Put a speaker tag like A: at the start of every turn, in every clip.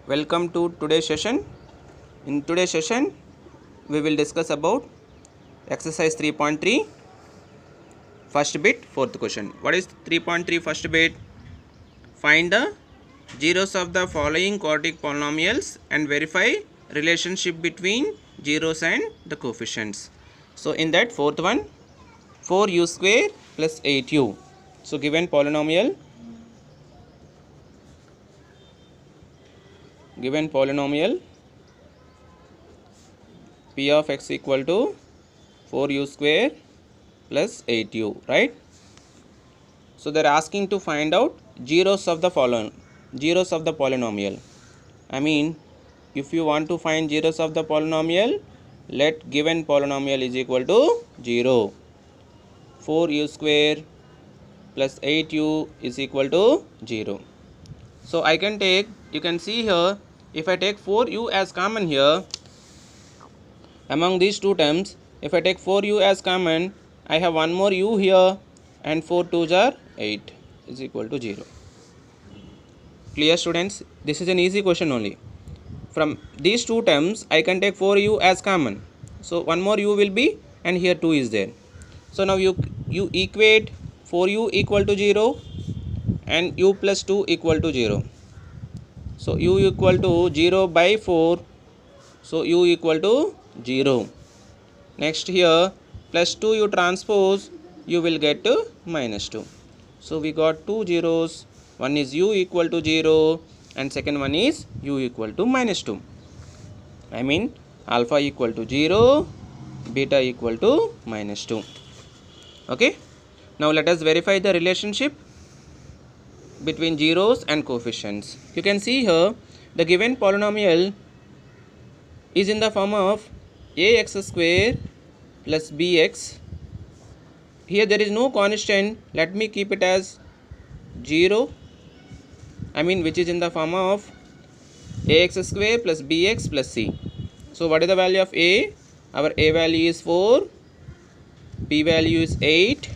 A: Welcome to today's session. In today's session, we will discuss about exercise 3.3 first bit fourth question. What is 3.3 first bit? Find the zeros of the following quadratic polynomials and verify relationship between zeros and the coefficients. So in that fourth one, 4u square plus 8u. So given polynomial p of x equal to 4u square plus 8u, right? So they are asking to find out zeros of the polynomial. I mean, if you want to find zeros of the polynomial, let given polynomial is equal to 0. 4u square plus 8u is equal to 0. So I can take, you can see here, if I take 4u as common here, among these two terms, if I take 4u as common, I have one more u here and 4 2s are 8 is equal to 0. Clear students? This is an easy question only. From these two terms, I can take 4u as common. So one more u will be, and here 2 is there. So now you equate 4u equal to 0 and u plus 2 equal to 0. So u equal to 0 by 4. So u equal to 0. Next here plus 2 you transpose, you will get to minus 2. So we got two zeros. One is u equal to 0 and second one is u equal to minus 2. I mean alpha equal to 0, beta equal to minus 2. Okay. Now let us verify the relationship between zeros and coefficients. You can see here the given polynomial is in the form of ax square plus bx. Here there is no constant. Let me keep it as 0. I mean which is in the form of ax square plus bx plus c. So what is the value of a? Our a value is 4, b value is 8,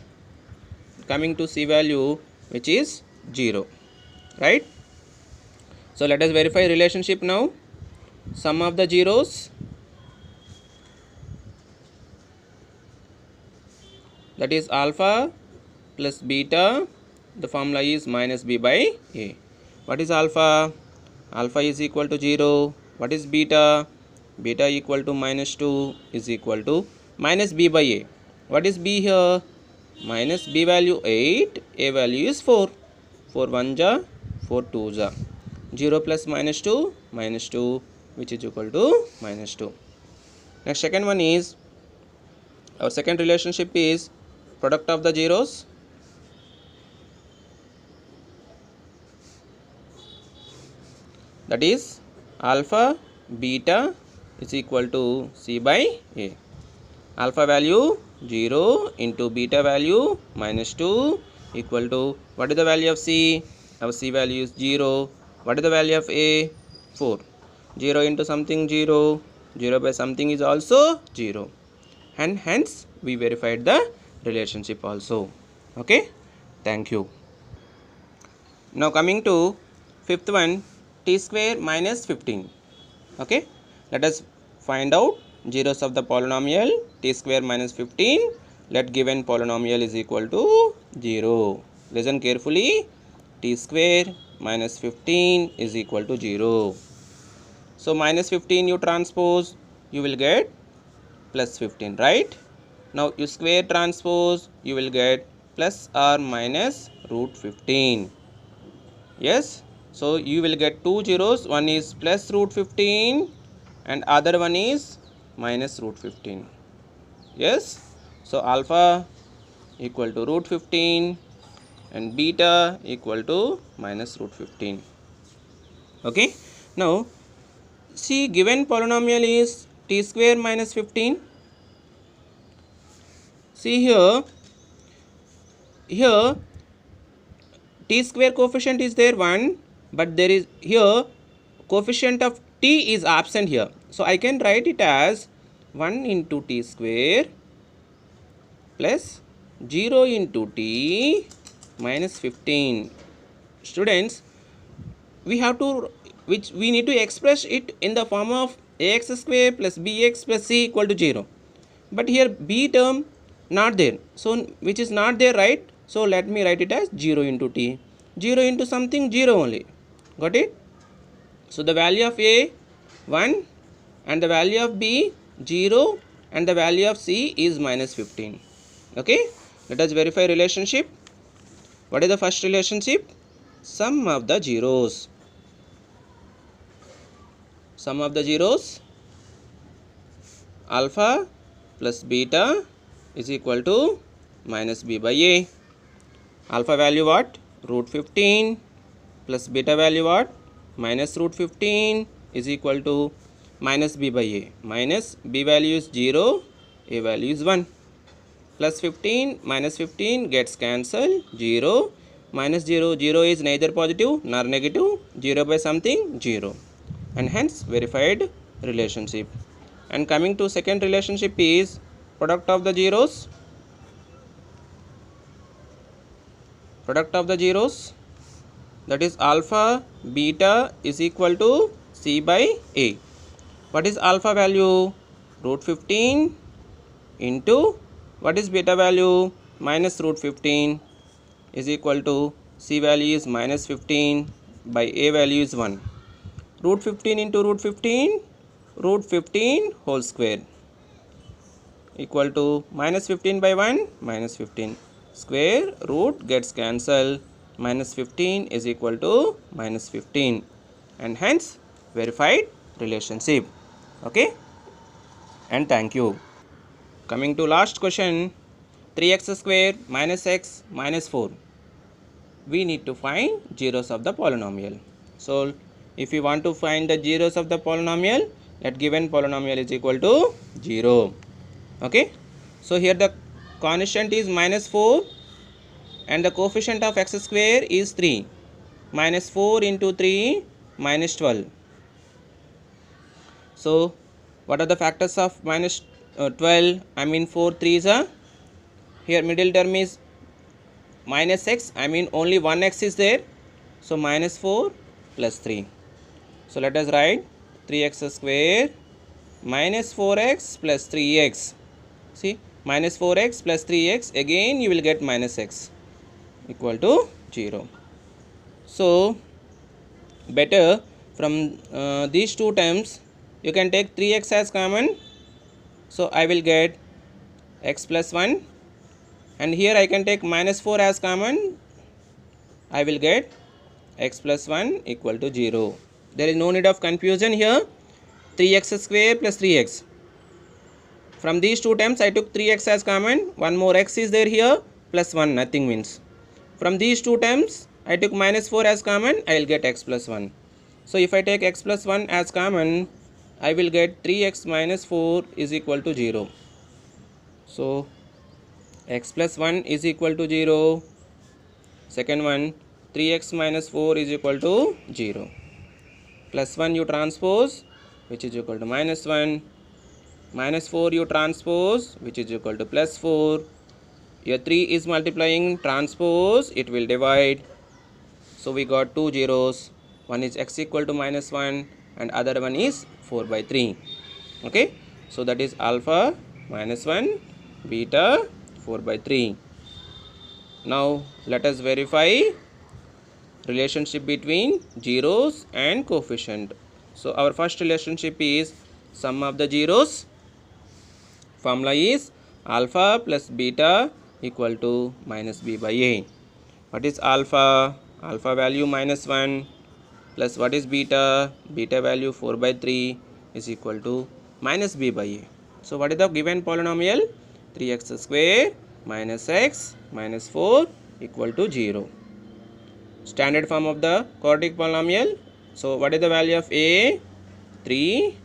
A: coming to c value which is 0, right? So let us verify relationship now. Sum of the zeros, that is alpha plus beta, the formula is minus b by a. What is alpha? Alpha is equal to 0. What is beta? Beta equal to minus 2 is equal to minus b by a. What is b here? Minus b value 8, a value is 4. 4 1 ja, 4 2 ja. 0 plus minus 2, which is equal to minus 2. Next second one is, our second relationship is product of the zeros. That is alpha beta is equal to c by a. Alpha value 0 into beta value minus 2 equal to, what is the value of c? Our c value is 0. What is the value of a? 4. 0 into something 0. 0 by something is also 0. And hence we verified the relationship also. Okay. Thank you. Now coming to fifth one, t square minus 15. Okay. Let us find out zeros of the polynomial t square minus 15. Let given polynomial is equal to 0. Listen carefully. T square minus 15 is equal to 0. So minus 15 you transpose, you will get plus 15, right? Now you square transpose, you will get plus or minus root 15. Yes. So you will get two zeros. One is plus root 15 and other one is minus root 15. Yes. So alpha equal to root 15 and beta equal to minus root 15. Okay. Now see, given polynomial is t square minus 15. See here t square coefficient is there 1, but there is here coefficient of t is absent here. So I can write it as 1 into t square plus 0 into t minus 15. Students, we have to which we need to express it in the form of ax square plus bx plus c equal to 0. But here b term not there, so which is not there, right? So let me write it as 0 into t. 0 into something 0 only. Got it? So the value of a 1 and the value of b 0 and the value of c is minus 15. Okay, let us verify relationship. What is the first relationship? Sum of the zeros. Sum of the zeros, alpha plus beta is equal to minus b by a. Alpha value what? Root 15 plus beta value what? Minus root 15 is equal to minus b by a. Minus b value is 0, a value is 1. Plus 15 minus 15 gets cancelled. 0 minus 0, 0 is neither positive nor negative. 0 by something 0, and hence verified relationship. And coming to second relationship is product of the zeros. Product of the zeros, that is alpha beta is equal to c by a. What is alpha value? Root 15 into what is beta value? Minus root 15 is equal to c value is minus 15 by a value is 1. Root 15 into root 15, root 15 whole square equal to minus 15 by 1, minus 15. Square root gets cancelled. Minus 15 is equal to minus 15, and hence verified relationship. Okay, and thank you. Coming to last question, 3x square minus x minus 4. We need to find zeros of the polynomial. So if you want to find the zeros of the polynomial, that given polynomial is equal to 0. Okay, so here the constant is minus 4 and the coefficient of x square is 3. Minus 4 into 3 minus 12. So what are the factors of minus 12? I mean 4 3s are here, middle term is minus x, I mean only one x is there, so minus 4 plus 3. So let us write 3x square minus 4x plus 3x. See, minus 4x plus 3x, again you will get minus x equal to 0. So better from these two terms you can take 3x as common, so I will get x plus 1, and here I can take minus 4 as common, I will get x plus 1 equal to 0. There is no need of confusion here. 3x square plus 3x. From these two terms I took 3x as common, one more x is there here, plus 1 nothing means. From these two terms I took minus 4 as common, I will get x plus 1. So if I take x plus 1 as common, I will get 3x minus 4 is equal to 0. So x plus 1 is equal to 0. Second one, 3x minus 4 is equal to 0. Plus 1 you transpose, which is equal to minus 1. Minus 4 you transpose, which is equal to plus 4. Here 3 is multiplying, transpose, it will divide. So we got two zeros. One is x equal to minus 1 and other one is 4 by 3. Okay, so that is alpha minus 1, beta 4 by 3. Now let us verify relationship between zeros and coefficient. So our first relationship is sum of the zeros. Formula is alpha plus beta equal to minus b by a. What is alpha? Alpha value minus 1 plus what is beta? Beta value 4 by 3 is equal to minus b by a. So what is the given polynomial? 3x square minus x minus 4 equal to 0. Standard form of the quadratic polynomial. So what is the value of a? 3.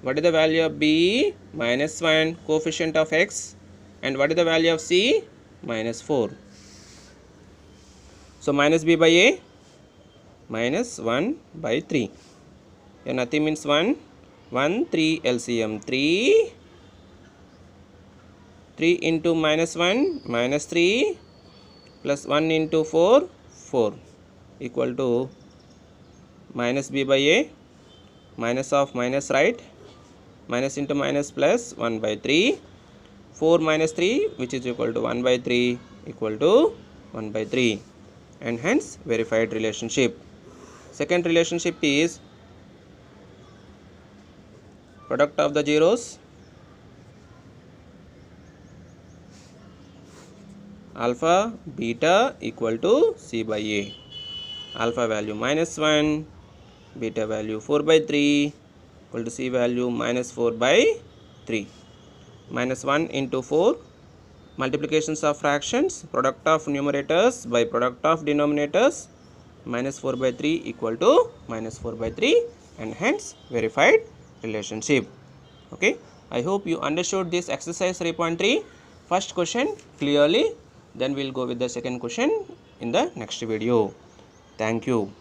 A: What is the value of b? Minus 1, coefficient of x. And what is the value of c? Minus 4. So minus b by a, minus 1 by 3. Here nothing means 1. 1, 3 LCM. 3 into minus 1, minus 3 plus 1 into 4, 4 equal to minus b by a, minus of minus, right, minus into minus plus 1 by 3, 4 minus 3 which is equal to 1 by 3 equal to 1 by 3, and hence verified relationship. Second relationship is product of the zeros, alpha beta equal to c by a, alpha value minus 1, beta value 4 by 3 equal to c value minus 4 by 3. Minus 1 into 4, multiplications of fractions, product of numerators by product of denominators, minus 4 by 3 equal to minus 4 by 3, and hence verified relationship. Okay, I hope you understood this exercise 3.3 first question clearly. Then we will go with the second question in the next video. Thank you.